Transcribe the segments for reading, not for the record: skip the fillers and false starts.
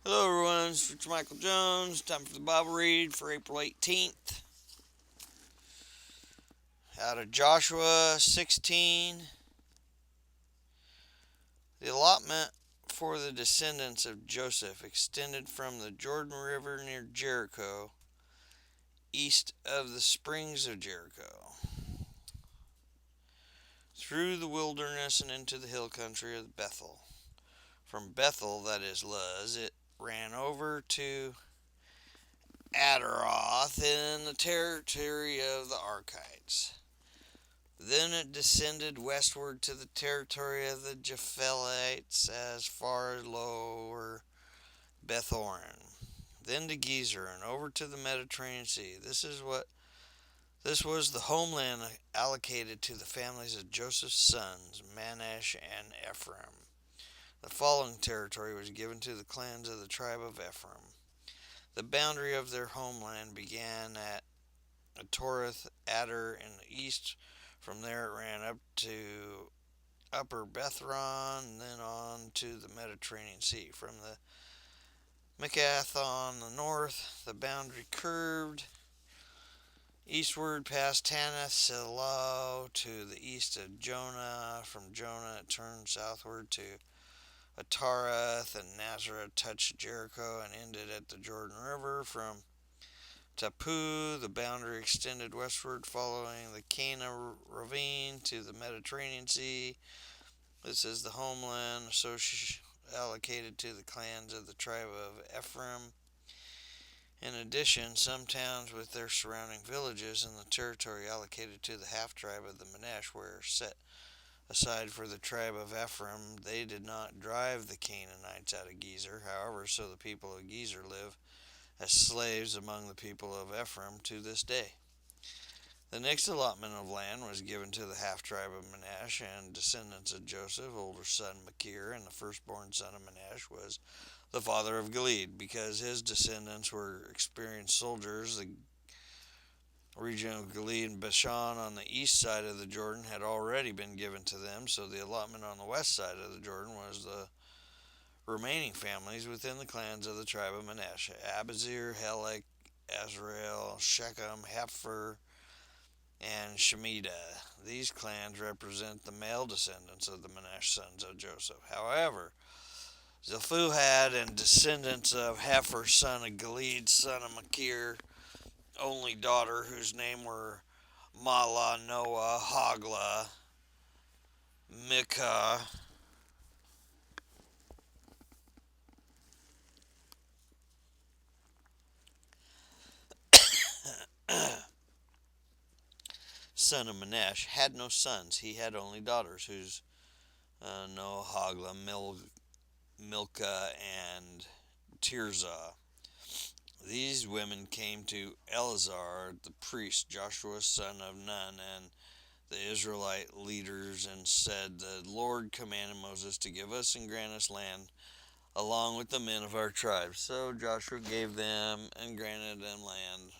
Hello everyone, it's Michael Jones. Time for the Bible read for April 18th. Out of Joshua 16. The allotment for the descendants of Joseph extended from the Jordan River near Jericho, east of the springs of Jericho, through the wilderness and into the hill country of Bethel. From Bethel, that is Luz, it ran over to Adaroth in the territory of the Archites. Then it descended westward to the territory of the Japhelites as far as lower Bethoron, then to Gezer and over to the Mediterranean Sea. This was the homeland allocated to the families of Joseph's sons, Manasseh and Ephraim. The following territory was given to the clans of the tribe of Ephraim. The boundary of their homeland began at Toreth Adar in the east. From there it ran up to Upper Bethron, and then on to the Mediterranean Sea. From the Mikkath on the north, the boundary curved eastward past Tanath Selah to the east of Jonah. From Jonah it turned southward to Atarath, and Nazareth touched Jericho and ended at the Jordan River. From Tapu, the boundary extended westward following the Cana ravine to the Mediterranean Sea. This is the homeland allocated to the clans of the tribe of Ephraim. In addition, some towns with their surrounding villages in the territory allocated to the half-tribe of the Manasseh were set aside for the tribe of Ephraim. They did not drive the Canaanites out of Gezer, however, so the people of Gezer live as slaves among the people of Ephraim to this day. The next allotment of land was given to the half-tribe of Manasseh and descendants of Joseph, older son Machir, and the firstborn son of Manasseh was the father of Gilead. Because his descendants were experienced soldiers, the region of Gilead and Bashan on the east side of the Jordan had already been given to them, so the allotment on the west side of the Jordan was the remaining families within the clans of the tribe of Manasseh: Abizir, Helek, Azrael, Shechem, Hepher, and Shemitah. These clans represent the male descendants of the Manasseh sons of Joseph. However, Zephouhad and descendants of Hepher, son of Gilead, son of Machir, only daughter, whose name were Mahlah, Noah, Hagla, Mikah, son of Manasseh, had no sons. He had only daughters, whose Noah, Hagla, Milcah, and Tirzah. These women came to Eleazar the priest, Joshua son of Nun, and the Israelite leaders, and said, "The Lord commanded Moses to give us and grant us land along with the men of our tribes." So Joshua gave them and granted them land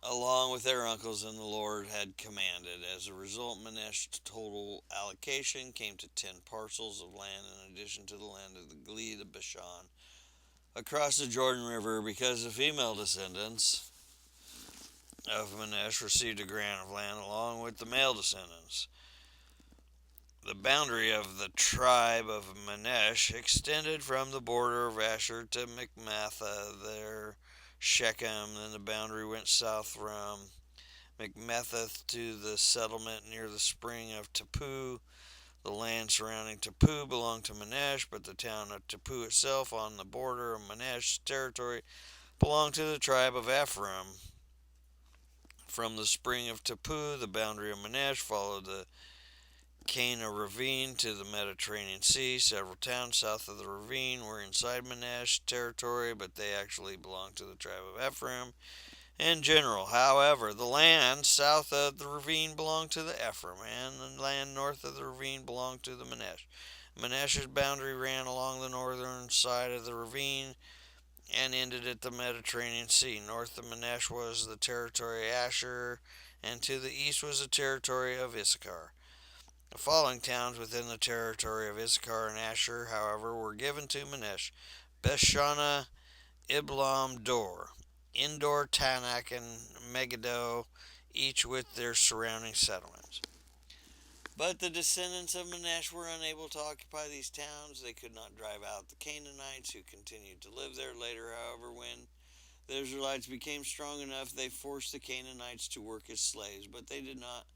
along with their uncles, and the Lord had commanded. As a result, Manasseh's total allocation came to 10 parcels of land in addition to the land of the Gilead of Bashan across the Jordan River, because the female descendants of Manasseh received a grant of land along with the male descendants. The boundary of the tribe of Manasseh extended from the border of Asher to Michmathah, there Shechem. Then the boundary went south from Michmethath to the settlement near the spring of Tapu. The land surrounding Tapu belonged to Manasseh, but the town of Tapu itself, on the border of Manasseh's territory, belonged to the tribe of Ephraim. From the spring of Tapu, the boundary of Manasseh followed the Cana ravine to the Mediterranean Sea. Several towns south of the ravine were inside Manasseh territory, but they actually belonged to the tribe of Ephraim in general. However, the land south of the ravine belonged to the Ephraim, and the land north of the ravine belonged to the Manasseh. Manasseh's boundary ran along the northern side of the ravine and ended at the Mediterranean Sea. North of Manasseh was the territory of Asher, and to the east was the territory of Issachar. The following towns within the territory of Issachar and Asher, however, were given to Manasseh: Beshana, Iblam, Dor, Endor, Tanak, and Megiddo, each with their surrounding settlements. But the descendants of Manasseh were unable to occupy these towns. They could not drive out the Canaanites who continued to live there. Later, however, when the Israelites became strong enough, they forced the Canaanites to work as slaves, but they did not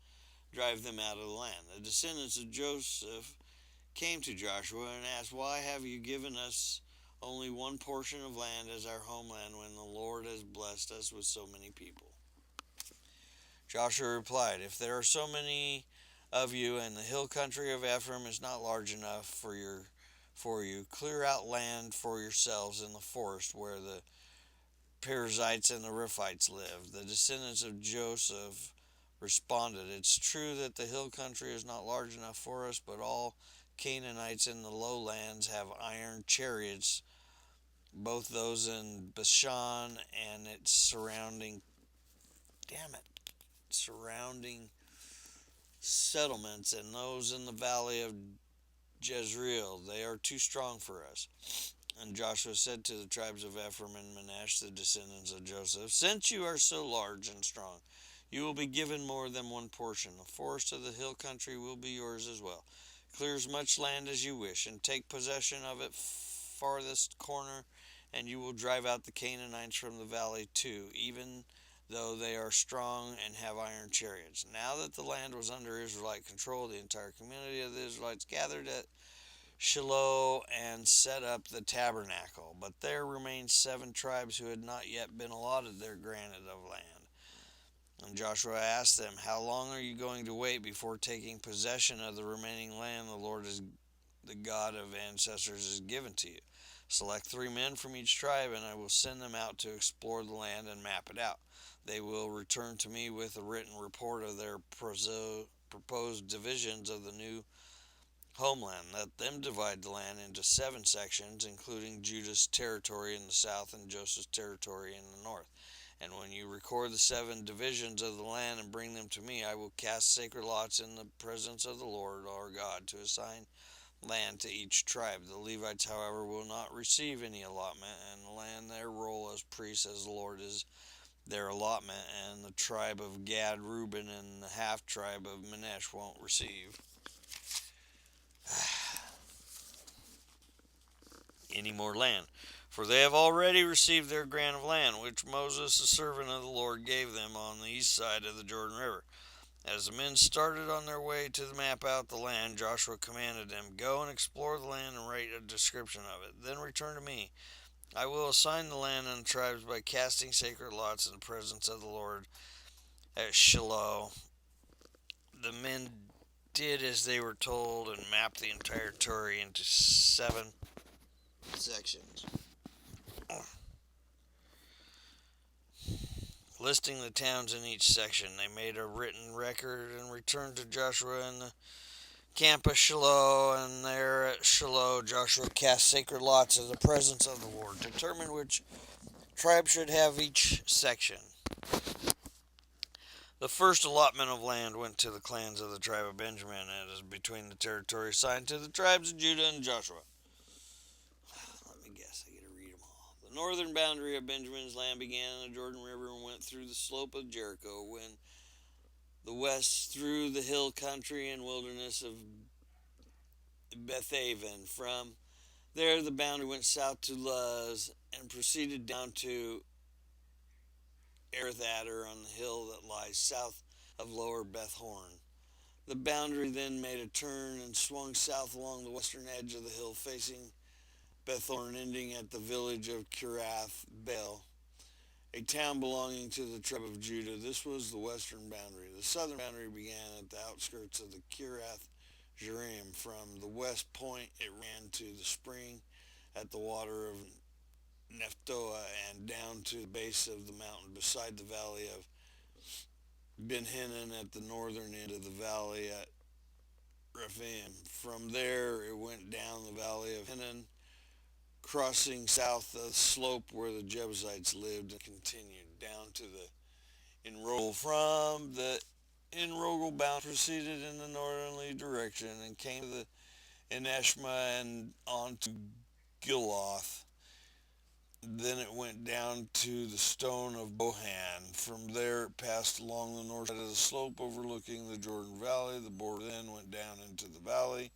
drive them out of the land. The descendants of Joseph came to Joshua and asked, "Why have you given us only one portion of land as our homeland when the Lord has blessed us with so many people?" Joshua replied, "If there are so many of you and the hill country of Ephraim is not large enough for you, clear out land for yourselves in the forest where the Perizzites and the Rephites live." The descendants of Joseph responded, "It's true that the hill country is not large enough for us, but all Canaanites in the lowlands have iron chariots, both those in Bashan and its surrounding settlements, and those in the valley of Jezreel. They are too strong for us." And Joshua said to the tribes of Ephraim and Manasseh, the descendants of Joseph, "Since you are so large and strong, you will be given more than one portion. The forest of the hill country will be yours as well. Clear as much land as you wish, and take possession of its farthest corner, and you will drive out the Canaanites from the valley too, even though they are strong and have iron chariots." Now that the land was under Israelite control, the entire community of the Israelites gathered at Shiloh and set up the tabernacle. But there remained 7 tribes who had not yet been allotted their granted of land. And Joshua asked them, "How long are you going to wait before taking possession of the remaining land the Lord is the God of ancestors has given to you? Select 3 men from each tribe, and I will send them out to explore the land and map it out. They will return to me with a written report of their proposed divisions of the new homeland. Let them divide the land into 7 sections, including Judah's territory in the south and Joseph's territory in the north. And when you record the 7 divisions of the land and bring them to me, I will cast sacred lots in the presence of the Lord our God to assign land to each tribe. The Levites, however, will not receive any allotment and land their role as priests as the Lord is their allotment, and the tribe of Gad, Reuben, and the half tribe of Manasseh won't receive any more land, for they have already received their grant of land, which Moses, the servant of the Lord, gave them on the east side of the Jordan River." As the men started on their way to map out the land, Joshua commanded them, "Go and explore the land and write a description of it. Then return to me. I will assign the land and the tribes by casting sacred lots in the presence of the Lord at Shiloh." The men did as they were told and mapped the entire territory into 7 sections, listing the towns in each section. They made a written record and returned to Joshua in the camp of Shiloh, and there at Shiloh Joshua cast sacred lots in the presence of the Lord, determined which tribe should have each section. The first allotment of land went to the clans of the tribe of Benjamin, and it is between the territory assigned to the tribes of Judah and Joshua. Let me guess, I get to read them all. The northern boundary of Benjamin's land began in the Jordan River and went through the slope of Jericho, when the west through the hill country and wilderness of Bethaven. From there the boundary went south to Luz and proceeded down to Erith Adder on the hill that lies south of Lower Beth Horon. The boundary then made a turn and swung south along the western edge of the hill, facing Beth Horon, ending at the village of Kiriath Baal, a town belonging to the tribe of Judah. This was the western boundary. The southern boundary began at the outskirts of the Kiriath Jearim. From the west point, it ran to the spring at the water of Nephtoah and down to the base of the mountain beside the valley of Ben Hinnom at the northern end of the valley at Rephaim. From there, it went down the valley of Hinnom, crossing south the slope where the Jebusites lived, and continued down to the Enrogel. From the Enrogel bound proceeded in the northerly direction and came to the Eneshma and on to Giloth. Then it went down to the stone of Bohan. From there it passed along the north side of the slope overlooking the Jordan Valley. The border then went down into the valley,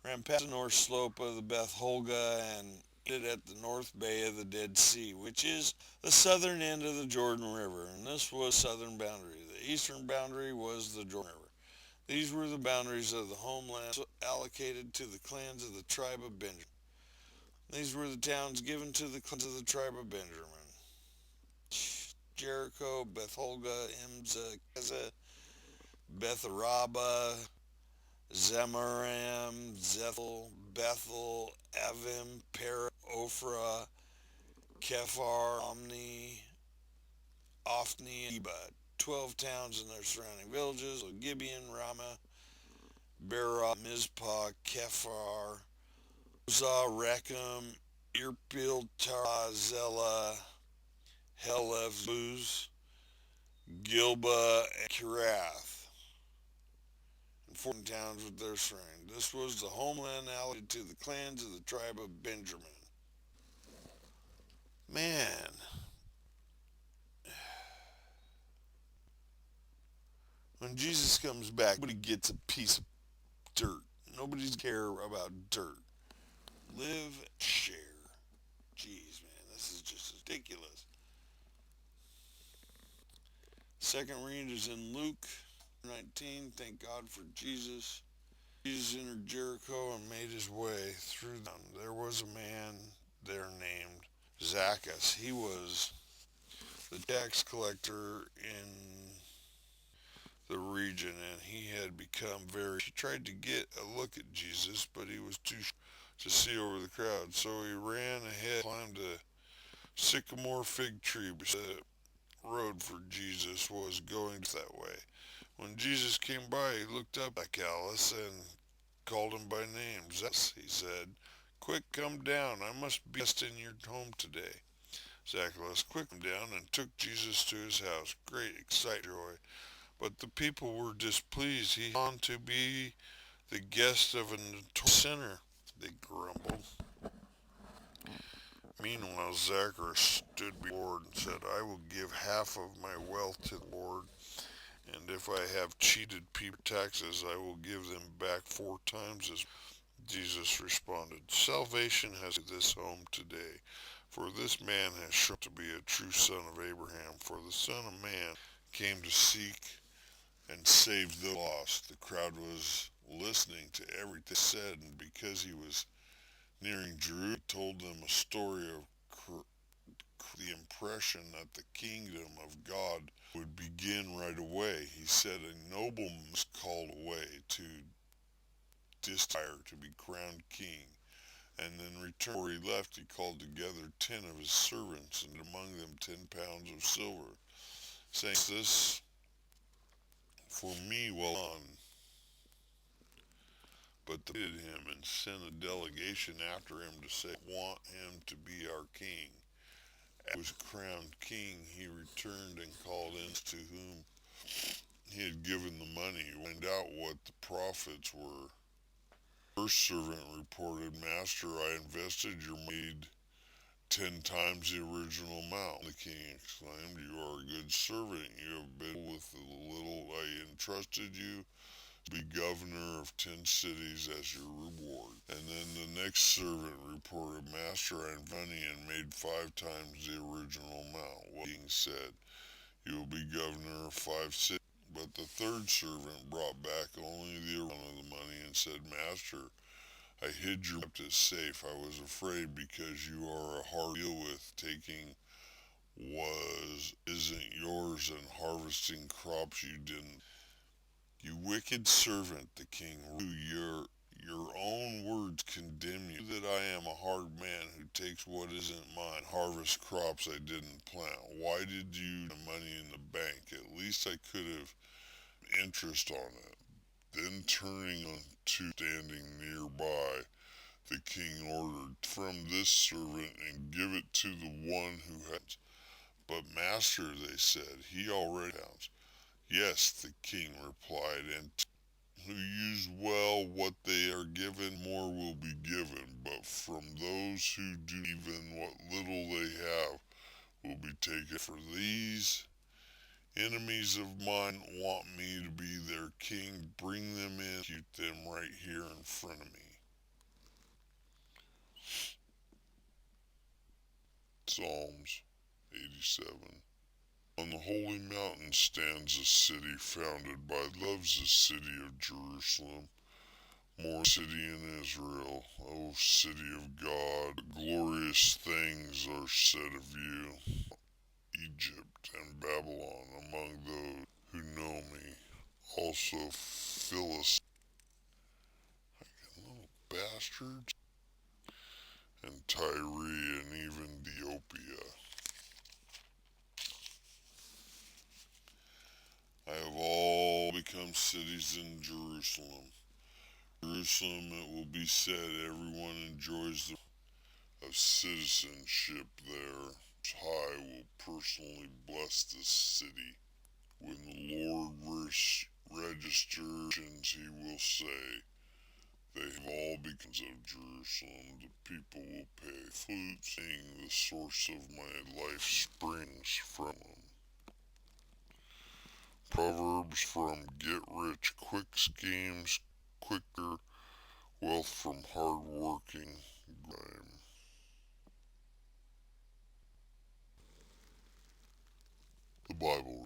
ran past the north slope of the Beth Holga, and ended at the north bay of the Dead Sea, which is the southern end of the Jordan River. And this was the southern boundary. The eastern boundary was the Jordan River. These were the boundaries of the homeland allocated to the clans of the tribe of Benjamin. These were the towns given to the clans of the tribe of Benjamin: Jericho, Beth Holga, Imza, Keza, Beth Araba, Zemaram, Zethel, Bethel, Avim, Para, Ophrah, Kephar, Omni, Ophni, and Eba. 12 towns and their surrounding villages: Gibeon, Ramah, Berah, Mizpah, Kephar, Uzah, Rechem, Irpil, Tara, Zela, Helef, Buz, Gilba, and Kirath, and 14 towns with their surroundings. This was the homeland allocated to the clans of the tribe of Benjamin. Man, when Jesus comes back, nobody gets a piece of dirt. Nobody's care about dirt. Live, share. Jeez, man, this is just ridiculous. Second reading is in Luke 19. Thank God for Jesus. Jesus entered Jericho and made his way through them. There was a man there named Zacchaeus. He was the tax collector in the region, and he had become very. He tried to get a look at Jesus, but he was too short to see over the crowd. So he ran ahead, climbed a sycamore fig tree beside the road, for Jesus was going that way. When Jesus came by, he looked up at Alice and called him by name. Zacchaeus, he said, quick, come down. I must be guest in your home today. Zacchaeus quickly came down and took Jesus to his house. Great excitement, joy. But the people were displeased. He wanted to be the guest of a notorious sinner, they grumbled. Meanwhile, Zacchaeus stood before the Lord and said, I will give half of my wealth to the Lord, and if I have cheated people taxes, I will give them back 4 times as. Jesus responded, salvation has come to this home today, for this man has shown to be a true son of Abraham, for the Son of Man came to seek and save the lost. The crowd was listening to everything said, and because he was nearing Jerusalem, he told them a story of the impression that the kingdom of God would begin right away. He said a nobleman was called away to desire to be crowned king, and then returned. Before he left, he called together 10 of his servants, and among them 10 pounds of silver, saying, this for me well done. But they hated him and sent a delegation after him to say, want him to be our king. As he was crowned king, he returned and called in to whom he had given the money. Find out what the profits were. First servant reported, Master, I invested your money 10 times the original amount. The king exclaimed, you are a good servant. You have been with the little I entrusted you to be governor of 10 cities as your reward. And then the next servant reported, Master, I invested money and made 5 times the original amount. Well, the king said, you will be governor of 5 cities. But the third servant brought back only the amount of the money and said, Master, I hid your kept safe. I was afraid because you are a hard deal with, taking was isn't yours and harvesting crops you didn't. You wicked servant, the king ruled. Your own words condemn you. That I am a hard man who takes what isn't mine, harvests crops I didn't plant. Why did you put money in the bank? At least I could have interest on it. Then turning to standing nearby, the king ordered, from this servant and give it to the one who has. But master, they said, he already has. Yes, the king replied, and who use well what they are given, more will be given. But from those who do even what little they have will be taken. For these enemies of mine want me to be their king. Bring them in, keep them right here in front of me. Psalms 87. On the holy mountain stands a city founded by loves, the city of Jerusalem, more city in Israel, O city of God. Glorious things are said of you, Egypt and Babylon, among those who know me. Also Phyllis, little bastards, and Tyre and even Ethiopia. I have all become cities in Jerusalem. Jerusalem, it will be said, everyone enjoys the of citizenship there. High will personally bless this city. When the Lord registers, he will say, they have all become of Jerusalem. The people will pay flute, sing, the source of my life springs from them. Proverbs from get rich quick schemes, quicker wealth from hard working grime. The Bible